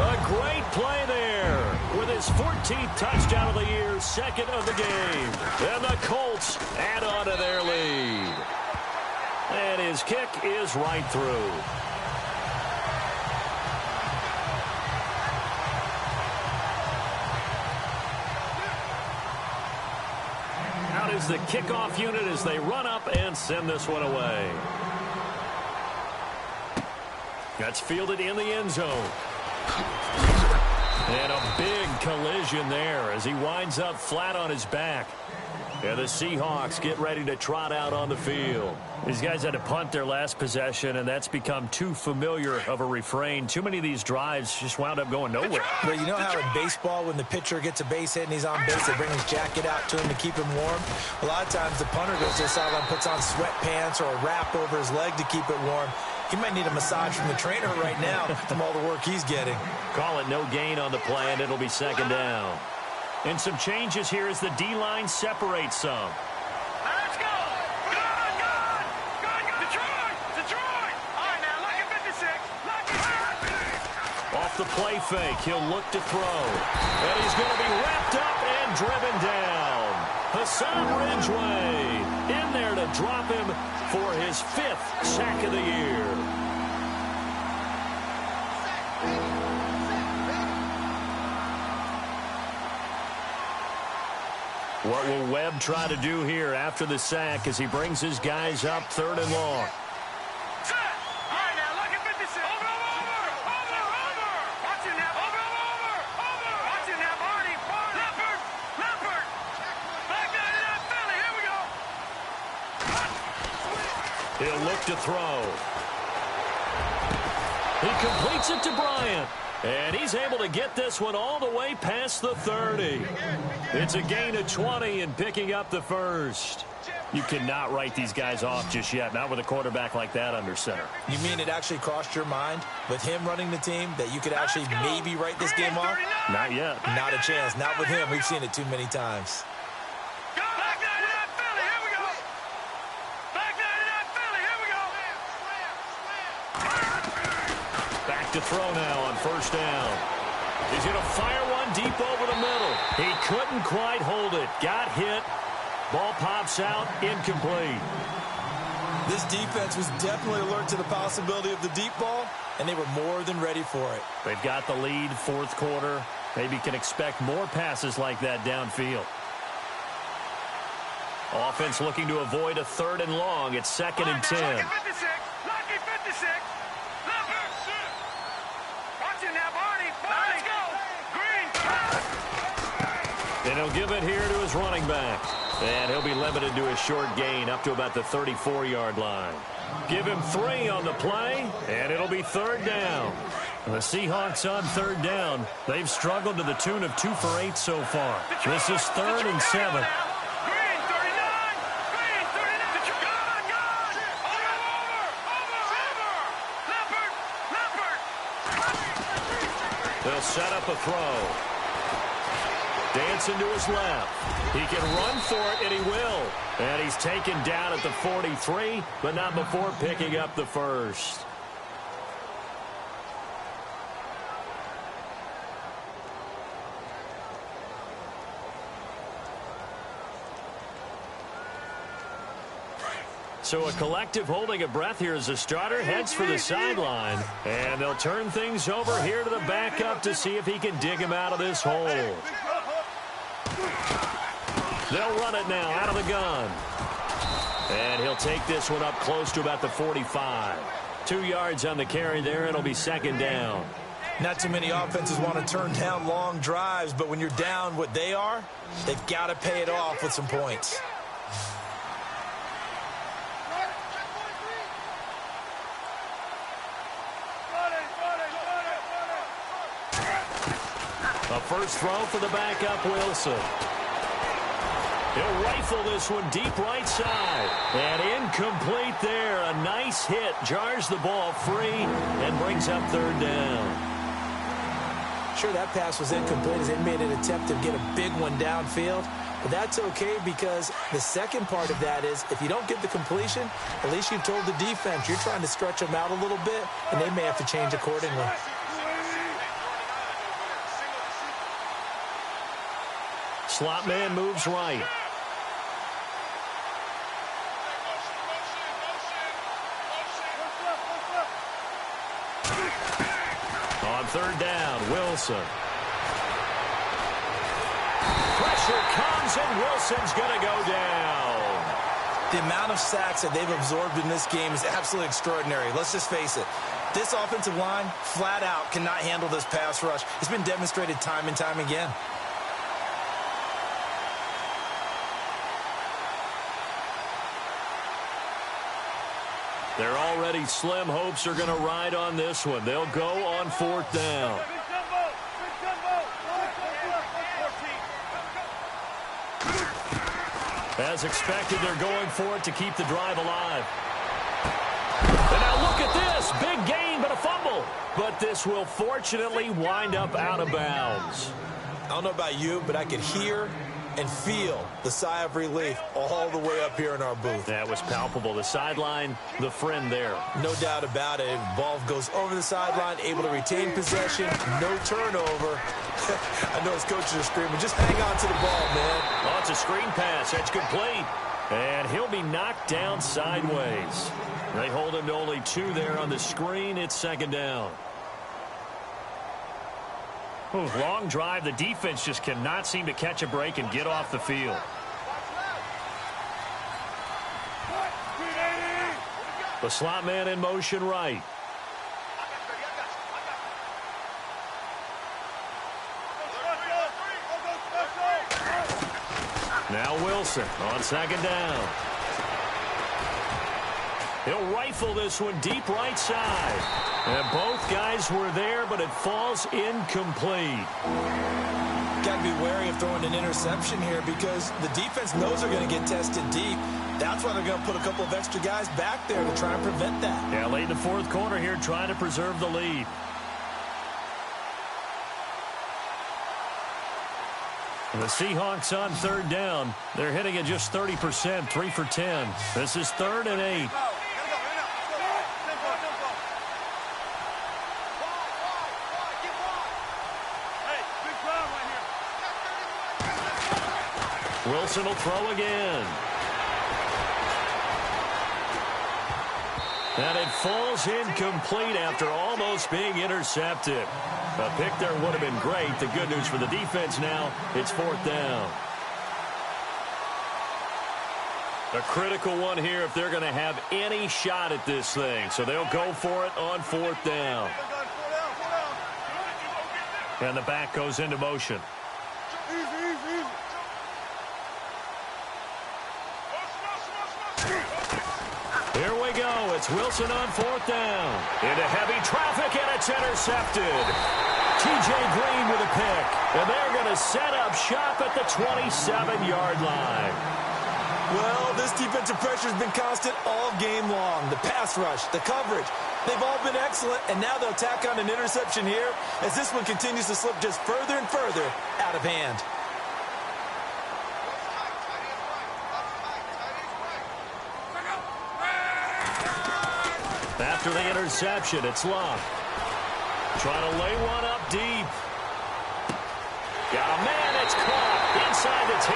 A great play there with his 14th touchdown of the year, second of the game. And the Colts add on to their lead. And his kick is right through. Out is the kickoff unit as they run up and send this one away. That's fielded in the end zone. And a big collision there as he winds up flat on his back. And the Seahawks get ready to trot out on the field. These guys had to punt their last possession, and that's become too familiar of a refrain. Too many of these drives just wound up going nowhere. But you know how in baseball, when the pitcher gets a base hit and he's on base, they bring his jacket out to him to keep him warm? A lot of times the punter goes to the sideline, puts on sweatpants or a wrap over his leg to keep it warm. He might need a massage from the trainer right now from all the work he's getting. Call it no gain on the play, and it'll be second down. And some changes here as the D-line separates some. Let's go! Good! Detroit! All right, now, lucky 56. Lucky 56. Off the play fake, he'll look to throw. And he's going to be wrapped up and driven down. Hassan Ridgeway in there to drop him for his 5th sack of the year. What will Webb try to do here after the sack as he brings his guys up 3rd and long? Set! All right, now, lucky 56. Over! Watch it now. Over! Watch it now, Barney. Leopard. Back down to that Philly. Here we go. He'll look to throw. He completes it to Bryant. And he's able to get this one all the way past the 30. It's a gain of 20 and picking up the first. You cannot write these guys off just yet, not with a quarterback like that under center. You mean it actually crossed your mind with him running the team that you could actually maybe write this game off? Not yet. Not a chance. Not with him. We've seen it too many times. Back down to that Philly. Here we go. Back down to that Philly. Here we go. Back to throw now on first down. He's going to fire one deep over the middle. He couldn't quite hold it. Got hit. Ball pops out. Incomplete. This defense was definitely alert to the possibility of the deep ball, and they were more than ready for it. They've got the lead, 4th quarter. Maybe can expect more passes like that downfield. Offense looking to avoid a 3rd and long. It's 2nd and 10. Lucky 56. Watch it now, Barney. Let's go. Green. And he'll give it here to his running back. And he'll be limited to a short gain up to about the 34-yard line. Give him 3 on the play, and it'll be 3rd down. The Seahawks on 3rd down. They've struggled to the tune of 2 for 8 so far. This is 3rd and 7. Green 39. Gone. Over. Leopard. They'll set up a throw. Dancing to his left. He can run for it, and he will. And he's taken down at the 43, but not before picking up the first. So a collective holding of breath here as the starter heads for the sideline. And they'll turn things over here to the backup to see if he can dig him out of this hole. They'll run it now out of the gun. And he'll take this one up close to about the 45. 2 yards on the carry there. It'll be 2nd down. Not too many offenses want to turn down long drives, but when you're down what they are, they've got to pay it off with some points. A first throw for the backup, Wilson. He'll rifle this one deep right side. And incomplete base hit jars the ball free and brings up third down. Sure, that pass was incomplete as they made an attempt to get a big one downfield. But that's okay because the second part of that is if you don't get the completion, at least you've told the defense you're trying to stretch them out a little bit, and they may have to change accordingly. Slot man moves right. On third down, Wilson. Pressure comes, and Wilson's going to go down. The amount of sacks that they've absorbed in this game is absolutely extraordinary. Let's just face it. This offensive line, flat out, cannot handle this pass rush. It's been demonstrated time and time again. Their already slim hopes are going to ride on this one. They'll go on fourth down. As expected, they're going for it to keep the drive alive. And now look at this. Big gain, but a fumble. But this will fortunately wind up out of bounds. I don't know about you, but I could hear and feel the sigh of relief all the way up here in our booth. That was palpable. The sideline, the friend there. No doubt about it. Ball goes over the sideline, able to retain possession, no turnover. I know his coaches are screaming, just hang on to the ball, man. Oh, it's a screen pass. That's complete. And he'll be knocked down sideways. They hold him to only 2 there on the screen. It's second down. Ooh, long drive. The defense just cannot seem to catch a break and get off the field. The slot man in motion right. Now Wilson on second down. He'll rifle this one deep right side. And both guys were there, but it falls incomplete. Got to be wary of throwing an interception here because the defense knows they're going to get tested deep. That's why they're going to put a couple of extra guys back there to try and prevent that. Yeah, late in the fourth quarter here, trying to preserve the lead. The Seahawks on third down. They're hitting at just 30%, 3 for 10. This is 3rd and 8. Wilson will throw again. And it falls incomplete after almost being intercepted. A pick there would have been great. The good news for the defense now, it's 4th down. A critical one here if they're going to have any shot at this thing. So they'll go for it on 4th down. And the back goes into motion. Here we go. It's Wilson on 4th down. Into heavy traffic, and it's intercepted. T.J. Green with a pick. And they're going to set up shop at the 27-yard line. Well, this defensive pressure has been constant all game long. The pass rush, the coverage, they've all been excellent, and now they'll tack on an interception here as this one continues to slip just further and further out of hand. After the interception, it's Love. Trying to lay one up deep. Got a man, it's caught inside the 10.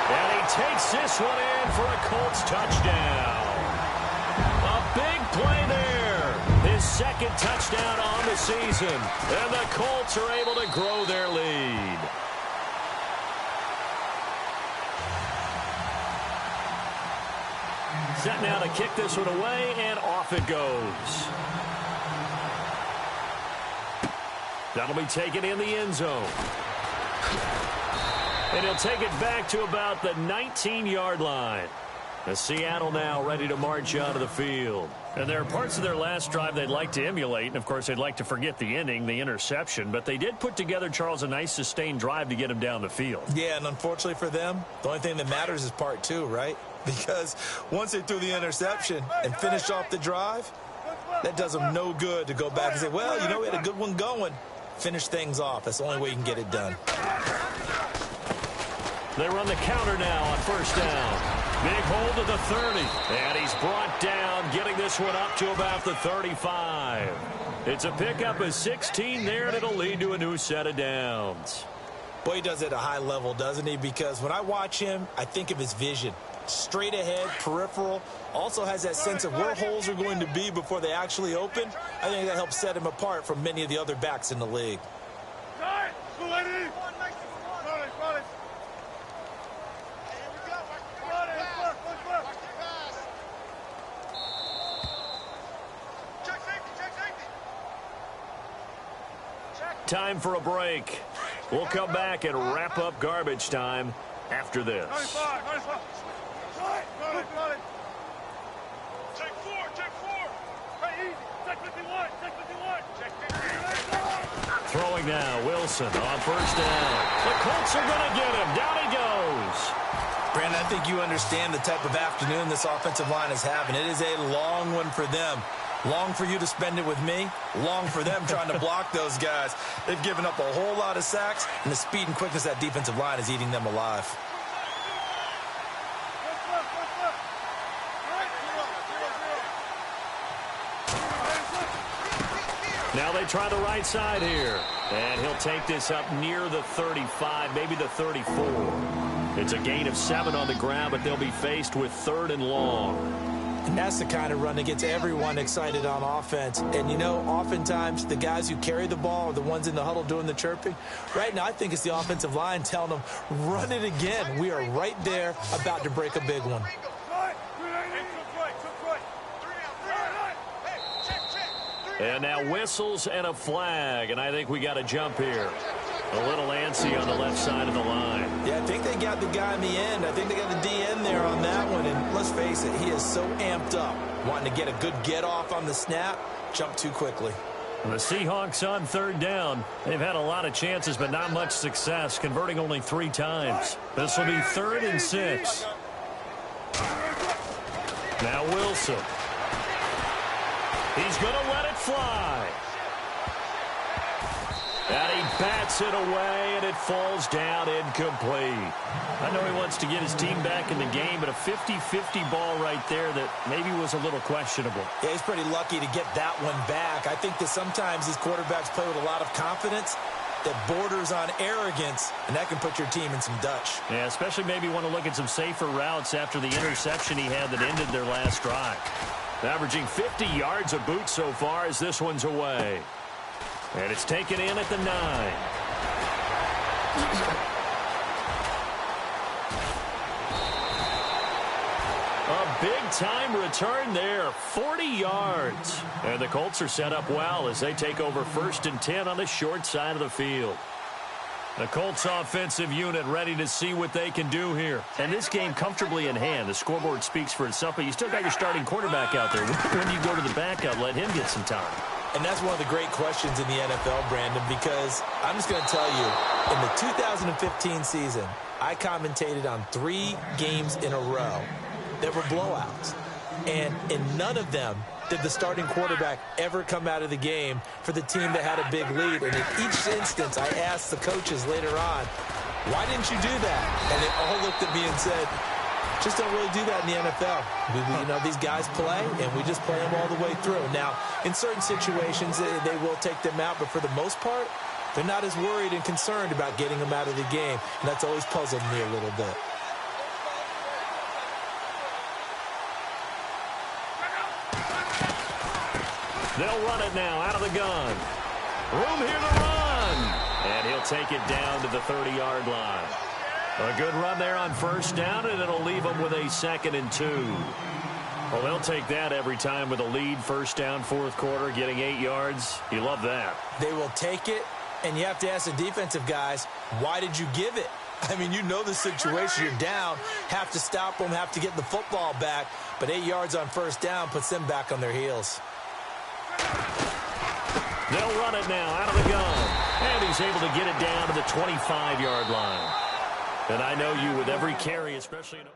And he takes this one in for a Colts touchdown. A big play there. His 2nd touchdown on the season. And the Colts are able to grow their lead. Set now to kick this one away, and off it goes. That'll be taken in the end zone. And he'll take it back to about the 19-yard line. As Seattle now ready to march out of the field. And there are parts of their last drive they'd like to emulate. And, of course, they'd like to forget the ending, the interception. But they did put together, Charles, a nice sustained drive to get him down the field. Yeah, and unfortunately for them, the only thing that matters is part 2, right? because once they threw the interception and finished off the drive, that does them no good to go back and say, well, you know, we had a good one going. Finish things off. That's the only way you can get it done. They run the counter now on first down. Big hold to the 30. And he's brought down, getting this one up to about the 35. It's a pickup of 16 there, and it'll lead to a new set of downs. Boy, he does it at a high level, doesn't he? Because when I watch him, I think of his vision. Straight ahead, peripheral. Also has that sense of where holes are going to be before they actually open. I think that helps set him apart from many of the other backs in the league. Time for a break. We'll come back and wrap up garbage time after this. Throwing now, Wilson on first down. The Colts are going to get him. Down he goes. Brandon, I think you understand the type of afternoon this offensive line is having. It is a long one for them. Long for you to spend it with me. Long for them trying to block those guys. They've given up a whole lot of sacks, and the speed and quickness of that defensive line is eating them alive. Now they try the right side here. And he'll take this up near the 35, maybe the 34. It's a gain of 7 on the ground, but they'll be faced with 3rd and long. And that's the kind of run that gets everyone excited on offense. And, you know, oftentimes the guys who carry the ball are the ones in the huddle doing the chirping. Right now, I think it's the offensive line telling them, run it again. We are right there about to break a big one. And now whistles and a flag, and I think we got a jump here. A little antsy on the left side of the line. Yeah, I think they got the guy in the end. I think they got the DN there on that one. And let's face it, he is so amped up, wanting to get a good get-off on the snap, jump too quickly. The Seahawks on 3rd down. They've had a lot of chances, but not much success, converting only 3 times. This will be 3rd and 6. Now Wilson. He's going to let it fly. And he bats it away, and it falls down incomplete. I know he wants to get his team back in the game, but a 50-50 ball right there that maybe was a little questionable. Yeah, he's pretty lucky to get that one back. I think that sometimes these quarterbacks play with a lot of confidence that borders on arrogance, and that can put your team in some Dutch. Yeah, especially maybe want to look at some safer routes after the interception he had that ended their last drive. Averaging 50 yards a boot so far as this one's away. And it's taken in at the 9. A big-time return there, 40 yards. And the Colts are set up well as they take over 1st and 10 on the short side of the field. The Colts offensive unit ready to see what they can do here. And this game comfortably in hand. The scoreboard speaks for itself, but you still got your starting quarterback out there. When you go to the backup, let him get some time. And that's one of the great questions in the NFL, Brandon, because I'm just going to tell you, in the 2015 season, I commentated on 3 games in a row that were blowouts. And in none of them did the starting quarterback ever come out of the game for the team that had a big lead. And in each instance, I asked the coaches later on, why didn't you do that? And they all looked at me and said, just don't really do that in the NFL. You know, these guys play, and we just play them all the way through. Now, in certain situations, they will take them out, but for the most part, they're not as worried and concerned about getting them out of the game, and that's always puzzled me a little bit. They'll run it now out of the gun. Room here to run. And he'll take it down to the 30-yard line. A good run there on first down, and it'll leave them with a 2nd and 2. Well, they'll take that every time with a lead, first down, 4th quarter, getting 8 yards. You love that. They will take it, and you have to ask the defensive guys, why did you give it? I mean, you know the situation. You're down, have to stop them, have to get the football back, but 8 yards on first down puts them back on their heels. They'll run it now out of the gun, and he's able to get it down to the 25-yard line. And I know you with every carry, especially in